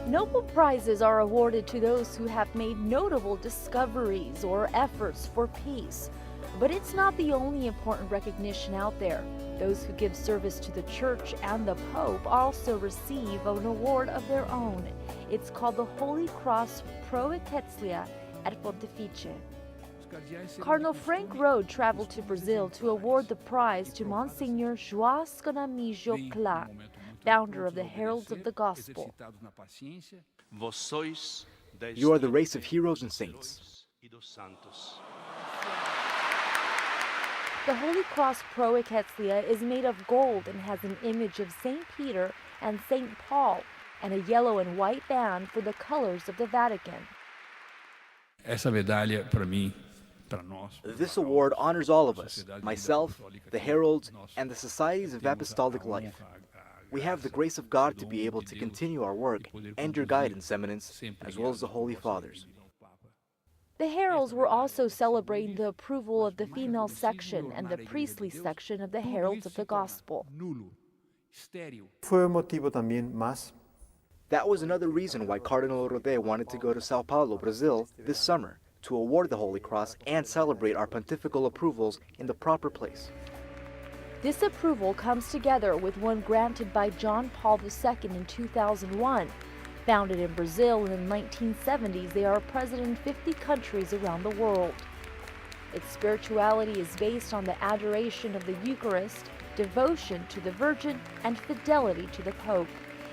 Nobel Prizes are awarded to those who have made notable discoveries or efforts for peace. But it's not the only important recognition out there. Those who give service to the Church and the Pope also receive an award of their own. It's called the Holy Cross Pro Ecclesia et Pontificio. Cardinal Frank Rode traveled to Brazil to award the prize to Monsignor João Clá, founder of the Heralds of the Gospel. You are the race of heroes and saints. The Holy Cross Pro Ecclesia is made of gold and has an image of St. Peter and St. Paul and a yellow and white band for the colors of the Vatican. Essa medalha, para mim, This award honors all of us, myself, the heralds, and the societies of apostolic life. We have the grace of God to be able to continue our work and your guidance, Eminence, as well as the Holy Fathers. The heralds were also celebrating the approval of the female section and the priestly section of the Heralds of the Gospel. Fue un motivo también más. That was another reason why Cardinal Rode wanted to go to Sao Paulo, Brazil, this summer, to award the Holy Cross and celebrate our pontifical approvals in the proper place. This approval comes together with one granted by John Paul II in 2001. Founded in Brazil in the 1970s, they are present in 50 countries around the world. Its spirituality is based on the adoration of the Eucharist, devotion to the Virgin, and fidelity to the Pope.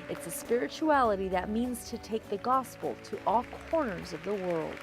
It's a spirituality that means to take the gospel to all corners of the world.